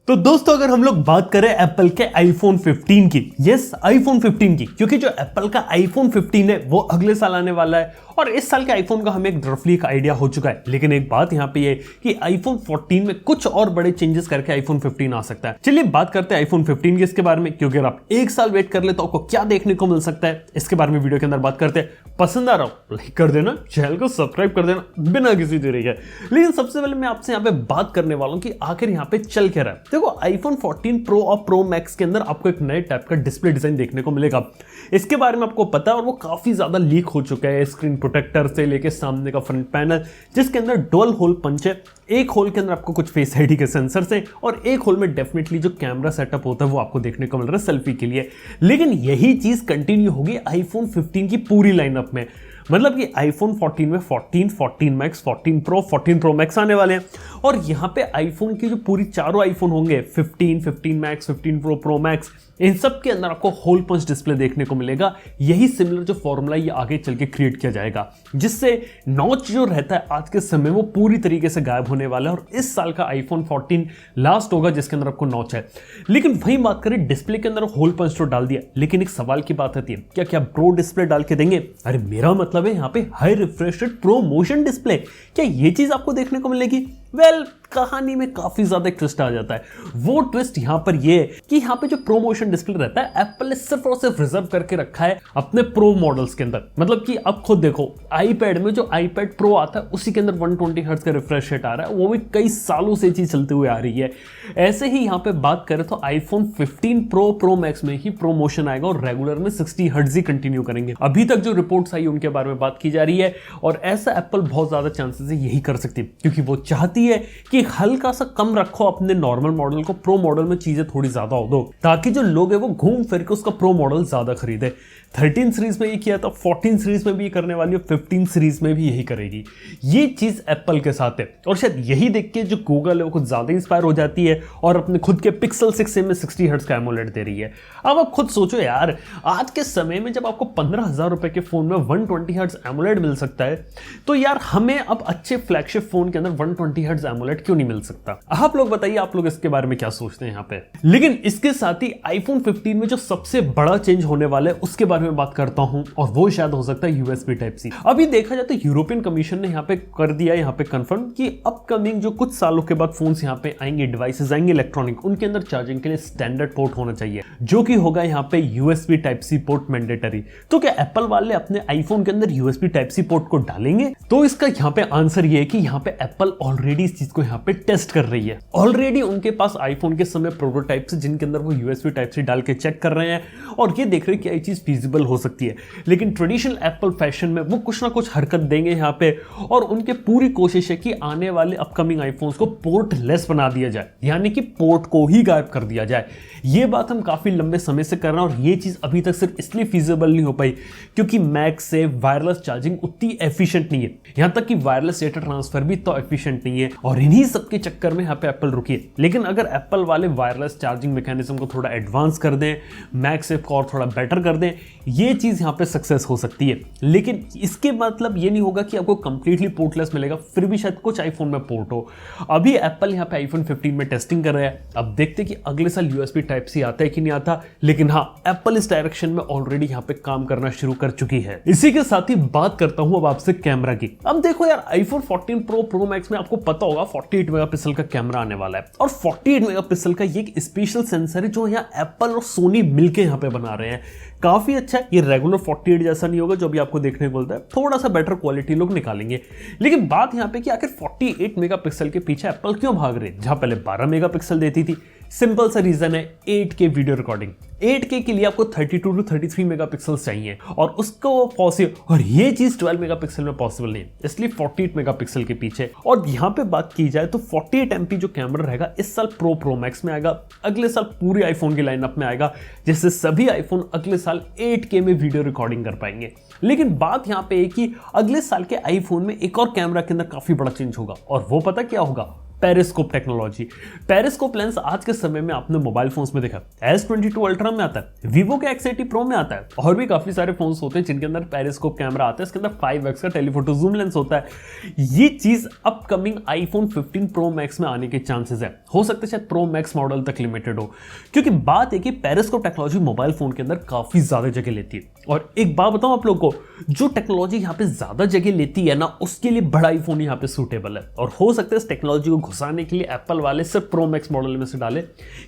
तो दोस्तों अगर हम लोग बात करें एप्पल के आईफोन 15 की, यस आईफोन 15 की, क्योंकि जो एप्पल का आईफोन 15 है वो अगले साल आने वाला है और इस साल के आईफोन का हमें एक रफली एक आइडिया हो चुका है। लेकिन एक बात यहाँ पे ये कि आईफोन 14 में कुछ और बड़े चेंजेस करके आईफोन 15 आ सकता है। चलिए बात करते हैं आईफोन 15 के इसके बारे में, क्योंकि अगर आप एक साल वेट कर ले तो आपको क्या देखने को मिल सकता है इसके बारे में वीडियो के अंदर बात करते हैं। पसंद आ रहा हो लाइक कर देना, चैनल को सब्सक्राइब कर देना बिना किसी देरी के। लेकिन सबसे पहले मैं आपसे यहाँ पे बात करने वाला हूँ कि आखिर यहाँ पे चल क्या रहा है। देखो आईफोन 14 प्रो और प्रो मैक्स के अंदर आपको एक नए टाइप का डिस्प्ले डिजाइन देखने को मिलेगा। इसके बारे में आपको पता है और वो काफी ज्यादा लीक हो चुका है, स्क्रीन प्रोटेक्टर से लेके सामने का फ्रंट पैनल जिसके अंदर डुअल होल पंच है। एक होल के अंदर आपको कुछ फेस आईडी के सेंसर से और एक होल में डेफिनेटली जो कैमरा सेटअप होता है वो आपको देखने को मिल रहा है सेल्फी के लिए। लेकिन यही चीज कंटिन्यू होगी आईफोन 15 की पूरी लाइनअप में। मतलब कि आईफोन 14 में 14, 14 मैक्स, 14 प्रो, 14 प्रो मैक्स आने वाले हैं और यहाँ पे आईफोन की जो पूरी चारों आईफोन होंगे 15, 15 मैक्स, 15 प्रो, प्रो मैक्स, इन सब के अंदर आपको होल पंच डिस्प्ले देखने को मिलेगा। यही सिमिलर जो फॉर्मूला ये आगे चल के क्रिएट किया जाएगा, जिससे नॉच जो रहता है आज के समय वो पूरी तरीके से गायब होने वाला है और इस साल का आईफोन 14 लास्ट होगा जिसके अंदर आपको नॉच है। लेकिन वही बात करें डिस्प्ले के अंदर होल पंच तो डाल दिया, लेकिन एक सवाल की बात आती है क्या क्या प्रो डिस्प्ले डाल के देंगे? अरे मेरा मतलब है यहाँ पे high refresh rate pro motion display, क्या ये चीज आपको देखने को मिलेगी? वेल कहानी में काफी ज्यादा ट्विस्ट आ जाता है। वो ट्विस्ट यहां पर ये कि यहां पे जो प्रो मोशन डिस्प्ले रहता है एप्पल ने सिर्फ और सिर्फ रिजर्व करके रखा है अपने प्रो मॉडल्स के अंदर। मतलब कि अब खुद देखो आईपैड में जो आईपैड प्रो आता है उसी के अंदर 120 हर्ट्ज का रिफ्रेश रेट आ रहा है, वो भी कई सालों से चीज चलते हुए आ रही है। ऐसे ही यहां पे बात करें तो आईफोन 15 प्रो, प्रो मैक्स में ही प्रो मोशन आएगा और रेगुलर में 60 हर्ट्ज ही कंटिन्यू करेंगे। अभी तक जो रिपोर्ट्स आई उनके बारे में बात की जा रही है और ऐसा एप्पल बहुत ज्यादा चांसेस है यही कर सकती है, क्योंकि वो चाहती है कि हल्का सा कम रखो अपने नॉर्मल मॉडल को, प्रो मॉडल में चीजें थोड़ी ज्यादा हो दो ताकि जो लोग है वो घूम फिर के उसका प्रो मॉडल ज्यादा खरीदे। 13 सीरीज में ये किया था, 14 सीरीज में भी ये करने वाली है, 15 सीरीज में भी यही करेगी। ये चीज एप्पल के साथ है और शायद यही देख के जो गूगल है वो कुछ ज्यादा इंस्पायर हो जाती है और अपने खुद के पिक्सल 6a में 60 हर्ट्ज का एमोलेड दे रही है। अब आप खुद सोचो यार, आज के समय में जब आपको 15,000 रुपए के फोन में 120 हर्ट्ज एमोलेड मिल सकता है तो यार हमें अब अच्छे फ्लैगशिप फोन के अंदर 120 हर्ट्ज एमोलेड क्यों नहीं मिल सकता? आप लोग बताइए, आप लोग इसके बारे में क्या सोचते हैं यहाँ पे। लेकिन इसके साथ ही आईफोन 15 में जो सबसे बड़ा चेंज होने वाला है उसके बारे में बात करता हूं और वो शायद हो सकता है यूएसबी टाइप सी। अभी देखा जाए तो यूरोपियन कमीशन ने यहाँ पे कर दिया यहाँ पे कंफर्म कि अपकमिंग जो कुछ सालों के बाद फोन्स यहाँ पे आएंगे, डिवाइसेस आएंगे इलेक्ट्रॉनिक, उनके अंदर चार्जिंग के लिए स्टैंडर्ड पोर्ट होना चाहिए जो कि होगा यहाँ पे USB type C port mandatory. तो क्या एप्पल वाले अपने आईफोन के अंदर यूएसबी टाइप सी पोर्ट को डालेंगे? तो इसका यहाँ पे आंसर ये है कि यहाँ पे एप्पल ऑलरेडी इस चीज को यहाँ पे टेस्ट कर रही है। ऑलरेडी उनके पास आईफोन के समय प्रोटोटाइप्स जिनके अंदर वो यूएसबी टाइप सी डाल के चेक कर रहे हैं और ये देख रहे हैं कि ये चीज फीजिबल हो सकती है। लेकिन ट्रेडिशनल एप्पल फैशन में वो कुछ ना कुछ हरकत देंगे यहाँ पे और उनके पूरी कोशिश है कि आने वाले अपकमिंग आईफोन्स को पोर्ट लेस बना दिया जाए, यानी कि पोर्ट को ही गायब कर दिया जाए। ये बात हम काफी लंबे समय से कर रहे हैं और ये चीज अभी तक सिर्फ इसलिए फीजिबल नहीं हो पाई क्योंकि मैक से वायरलेस चार्जिंग उतनी एफिशिएंट नहीं है, यहां तक कि वायरलेस डेटा ट्रांसफर भी तो एफिशिएंट नहीं है और इन्हीं सबके चक्कर में यहाँ पे एप्पल रुकी है। लेकिन अगर एप्पल वाले वायरलेस चार्जिंग मैकेनिज्म को थोड़ा एडवांस कर दें, मैक से और थोड़ा बेटर कर दें, ये चीज यहाँ पे सक्सेस हो सकती है। लेकिन इसके मतलब ये नहीं होगा कि आपको कंप्लीटली पोर्टलेस मिलेगा, फिर भी शायद कुछ आईफोन में पोर्ट हो। अभी एप्पल यहाँ पे आईफोन 15 में टेस्टिंग कर रहा है, अब देखते हैं कि अगले साल यूएसबी टाइप सी आता है कि नहीं आता। लेकिन हाँ, एप्पल इस डायरेक्शन में ऑलरेडी यहाँ पे काम करना शुरू कर चुकी है। इसी के साथ ही बात करता हूं अब आपसे कैमरा की। अब देखो यार, आईफोन 14 प्रो, प्रो मैक्स में आपको पता होगा 48 मेगापिक्सल का कैमरा आने वाला है और 48 मेगापिक्सल का ये एक स्पेशल सेंसर है जो यहाँ एप्पल और सोनी मिलके यहाँ पे बना रहे हैं। काफी अच्छा है, ये रेगुलर 48 जैसा नहीं होगा जो भी आपको देखने को मिलता है, थोड़ा सा बेटर क्वालिटी लोग निकालेंगे। लेकिन बात यहाँ पे कि आखिर 48 मेगापिक्सल के पीछे एप्पल क्यों भाग रहे हैं जहां पहले 12 मेगापिक्सल देती थी? सिंपल सा रीजन है, 8K वीडियो रिकॉर्डिंग। 8K के लिए आपको 32 टू 33 मेगापिक्सल्स चाहिए और उसको पॉसिबल, और ये चीज 12 मेगापिक्सल में पॉसिबल नहीं, इसलिए 48 मेगापिक्सल के पीछे। और यहाँ पे बात की जाए तो 48 MP जो कैमरा रहेगा इस साल प्रो, प्रो मैक्स में आएगा, अगले साल पूरे आईफोन की लाइनअप में आएगा, जिससे सभी आईफोन अगले साल 8K में वीडियो रिकॉर्डिंग कर पाएंगे। लेकिन बात यहाँ पे है कि अगले साल के आईफोन में एक और कैमरा के अंदर काफी बड़ा चेंज होगा और वो पता क्या होगा? Periscope technology. पेरिस्कोप लेंस आज के समय में आपने मोबाइल फोन्स में देखा, S22 अल्ट्रा में आता है, वीवो के X80 प्रो में आता है, और भी काफी सारे फोन्स होते हैं जिनके अंदर पेरिस्कोप कैमरा आता है। इसके अंदर 5x का टेलीफोटो जूम लेंस होता है। ये चीज अपकमिंग आईफोन 15 प्रो मैक्स में आने के चांसेस है, हो सकता है शायद प्रो मैक्स मॉडल तक लिमिटेड हो, क्योंकि बात है कि पेरिस्कोप टेक्नोलॉजी मोबाइल फोन के अंदर काफी ज्यादा जगह लेती है। और एक बात बताऊं आप लोग को, जो टेक्नोलॉजी यहाँ पे ज्यादा जगह लेती है ना, उसके लिए बड़ा आईफोन यहाँ पे सूटेबल है, और हो सकता है इस टेक्नोलॉजी को घुसाने के लिए एप्पल वाले सिर्फ प्रो मैक्स मॉडल में से डाले।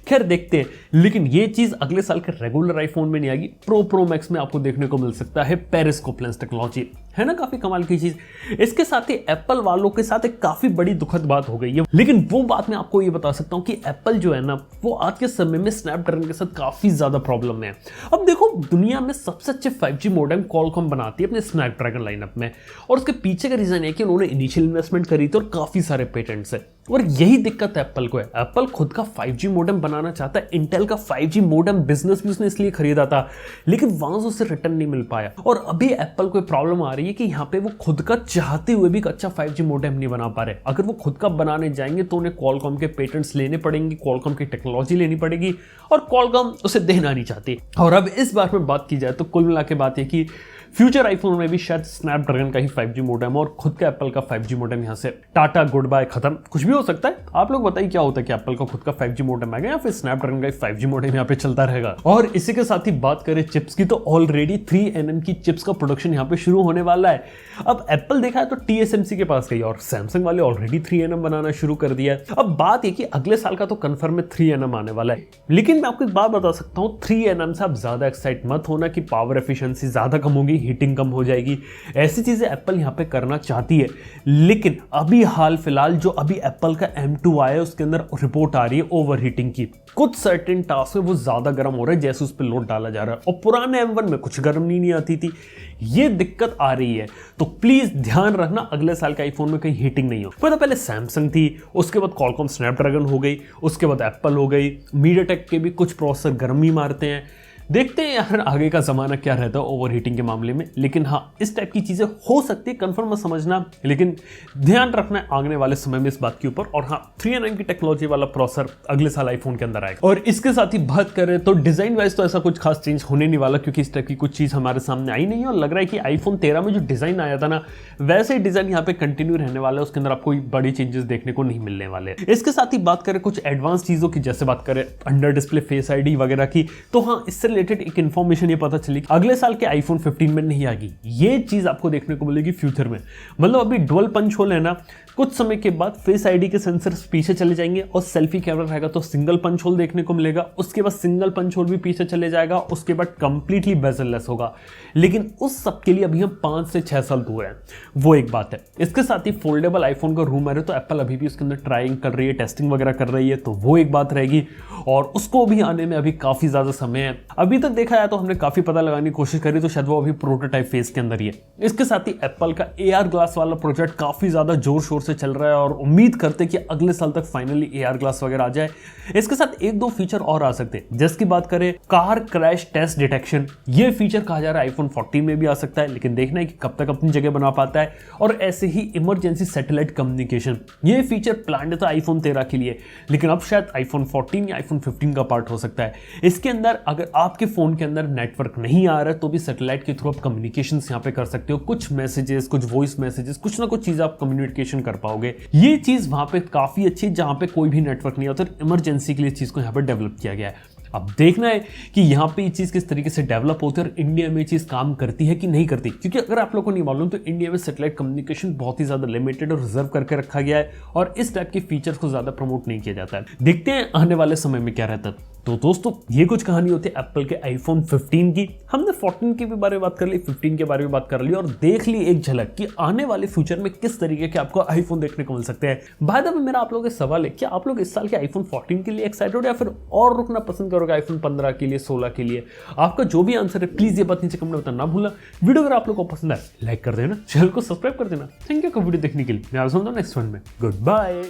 खैर देखते हैं, लेकिन ये चीज अगले साल के रेगुलर आईफोन में नहीं आएगी, प्रो मैक्स में आपको देखने को मिल सकता है पेरिस्कोप लेंस टेक्नोलॉजी। है ना काफी कमाल की चीज। इसके साथ ही एप्पल वालों के साथ एक काफी बड़ी दुखद बात हो गई है, लेकिन वो बात मैं आपको ये बता सकता हूं कि एप्पल जो है ना, वो आज के समय में स्नैपड्रैगन के साथ काफी ज्यादा प्रॉब्लम में है। अब देखो, दुनिया में सबसे अच्छे 5G मॉडेम क्वालकॉम बनाती है अपने स्नैपड्रैगन लाइनअप में, और उसके पीछे का रीजन है कि उन्होंने इनिशियल इन्वेस्टमेंट करी थी और काफी सारे पेटेंट्स है, और यही दिक्कत एप्पल को है। एप्पल खुद का 5G मॉडेम बनाना चाहता है, इंटेल का 5G मॉडेम बिजनेस भी उसने इसलिए खरीदा था, लेकिन वहां से उसे रिटर्न नहीं मिल पाया, और अभी एप्पल को प्रॉब्लम आ रही है कि यहाँ पे वो खुद का चाहते हुए भी अच्छा 5G मॉडेम नहीं बना पा रहे। अगर वो खुद का बनाने जाएंगे तो उन्हें क्वालकॉम के पेटेंट्स लेने पड़ेंगे, क्वालकॉम की टेक्नोलॉजी लेनी पड़ेगी, और क्वालकॉम उसे देना नहीं चाहती। और अब इस बार में बात की जाए तो कुल मिला के बात है कि फ्यूचर आईफोन में भी शायद स्नैपड्रैगन का ही 5G मॉडेम और खुद का एप्पल का 5G मॉडेम यहां से टाटा गुड बाय खत्म, कुछ भी हो सकता है। आप लोग बताइए क्या होता है कि एप्पल का खुद का 5G मॉडेम आएगा या फिर स्नैपड्रैगन का 5G मॉडेम यहां पे चलता रहेगा। और इसी के साथ ही बात करें चिप्स की, तो ऑलरेडी 3nm की चिप्स का प्रोडक्शन यहां पे शुरू होने वाला है। अब एप्पल देखा है तो TSMC के पास गई, और सैमसंग वाले ऑलरेडी 3nm बनाना शुरू कर दिया है। अब बात है कि अगले साल का तो कंफर्म में 3nm आने वाला है, लेकिन मैं आपको एक बात बता सकता हूं, 3nm से आप ज्यादा एक्साइट मत होना कि पावर एफिशिएंसी ज्यादा कम होगी, हीटिंग कम हो जाएगी। ऐसी चीजें एप्पल यहां पे करना चाहती है, लेकिन अभी हाल फिलहाल जो अभी एप्पल का M2 आया है उसके अंदर रिपोर्ट आ रही है ओवरहीटिंग की। कुछ सर्टेन टास्क में वो ज्यादा गर्म हो रहा है जैसे उस पर लोड डाला जा रहा है, और पुराने M1 में कुछ गर्म नहीं आती थी। ये दिक्कत आ रही है, तो प्लीज ध्यान रखना अगले साल के आईफोन में कहीं हीटिंग नहीं हो। तो पहले सैमसंग थी, उसके बाद क्वालकॉम स्नैपड्रैगन हो गई, उसके बाद एप्पल हो गई, मीडियाटेक के भी कुछ प्रोसेसर गर्म ही मारते हैं। देखते हैं यार आगे का जमाना क्या रहता है ओवरहीटिंग के मामले में, लेकिन हाँ इस टाइप की चीजें हो सकती है, कंफर्म मत समझना, लेकिन ध्यान रखना है आने वाले समय में इस बात के ऊपर। और हाँ 3nm की टेक्नोलॉजी वाला प्रोसेसर अगले साल आईफोन के अंदर आएगा। और इसके साथ ही बात करें तो डिजाइन वाइज तो ऐसा कुछ खास चेंज होने नहीं वाला, क्योंकि इस टाइप की कुछ चीज हमारे सामने आई नहीं है, और लग रहा है कि आईफोन 13 में जो डिजाइन आया था ना, वैसे ही डिजाइन यहाँ पे कंटिन्यू रहने वाला है, उसके अंदर आपको बड़ी चेंजेस देखने को नहीं मिलने वाले। इसके साथ ही बात करें कुछ एडवांस चीजों की, जैसे बात करें अंडर डिस्प्ले फेस आईडी वगैरह की, तो हाँ इससे रिलेटेड एक इन्फॉर्मेशन ये पता चली अगले साल के आईफोन 15 में नहीं आएगी। ये चीज आपको देखने को मिलेगी फ्यूचर में। मतलब अभी डुअल पंच होल है ना, कुछ समय के बाद फेस आईडी के सेंसर्स पीछे चले जाएंगे, और सेल्फी कैमरा रहेगा तो सिंगल पंच होल देखने को मिलेगा, उसके बाद सिंगल पंच होल भी पीछे चले जाएगा, उसके बाद कंप्लीटली बेजललेस होगा। लेकिन उस सब के लिए अभी हम 5 से 6 साल दूर हैं, वो एक बात है। इसके साथ ही फोल्डेबल आईफोन का रूमर है, तो एप्पल अभी भी उसके अंदर ट्राइंग कर रही है, टेस्टिंग वगैरह कर रही है, तो वो एक बात रहेगी, और उसको भी आने में अभी काफी ज्यादा समय है। अभी तक देखा जाए तो हमने काफी पता लगाने की कोशिश करी, तो शायद वो अभी प्रोटोटाइप फेज के अंदर ही है। इसके साथ ही एप्पल का AR ग्लास वाला प्रोजेक्ट काफी ज्यादा जोर शोर से चल रहा है, और उम्मीद करते हैं कि अगले साल तक फाइनली AR ग्लास वगैरह आ जाए। इसके साथ 1-2 फीचर और आ सकते हैं, जिसकी बात करें कार क्रैश टेस्ट डिटेक्शन, ये फीचर कहा जा रहा है आईफोन 14 में भी आ सकता है, लेकिन देखना है कि कब तक अपनी जगह बना पाता है। और ऐसे ही इमरजेंसी सैटेलाइट कम्युनिकेशन, ये फीचर प्लान था आईफोन 13 के लिए, लेकिन अब शायद आईफोन 14 या आईफोन 15 का पार्ट हो सकता है। इसके अंदर अगर आपके फोन के अंदर नेटवर्क नहीं आ रहा है तो भी सैटेलाइट के थ्रू आप कम्युनिकेशन यहाँ पे कर सकते हो, कुछ मैसेजेस, कुछ वॉइस मैसेजेस, कुछ ना कुछ चीज आप कम्युनिकेशन कर पाओगे। ये चीज वहां पे काफी अच्छी है, जहां पे कोई भी नेटवर्क नहीं होता, इमरजेंसी के लिए चीज को यहाँ पे डेवलप किया गया है। अब देखना है कि यहाँ पे ये चीज किस तरीके से डेवलप होती है, और इंडिया में ये चीज काम करती है कि नहीं करती, क्योंकि अगर आप लोगों को नहीं मालूम तो इंडिया में सैटेलाइट कम्युनिकेशन बहुत ही ज्यादा लिमिटेड और रिजर्व करके रखा गया है, और इस टाइप के फीचर्स को ज्यादा प्रमोट नहीं किया जाता है। देखते हैं आने वाले समय में क्या रहता है। तो दोस्तों ये कुछ कहानी होती है एप्पल के आईफोन 15 की। हमने 14 के भी बारे में बात कर ली, 15 के बारे में बात कर ली, और देख ली एक झलक कि आने वाले फ्यूचर में किस तरीके के आपको आईफोन देखने को मिल सकते हैं। बाय द वे मेरा आप लोगों से सवाल है, क्या आप लोग इस साल के आईफोन 14 के लिए एक्साइटेड या फिर और रुकना पसंद करोगे आईफोन 15 के लिए, 16 के लिए? आपका जो भी आंसर है प्लीज ये बात नीचे कमेंट में बताना ना भूलना। वीडियो अगर आप लोग को पसंद है लाइक कर देना, चैनल को सब्सक्राइब कर देना। थैंक यू वीडियो देखने के लिए। मैं आपसे मिलता हूं नेक्स्ट वन में। Good bye.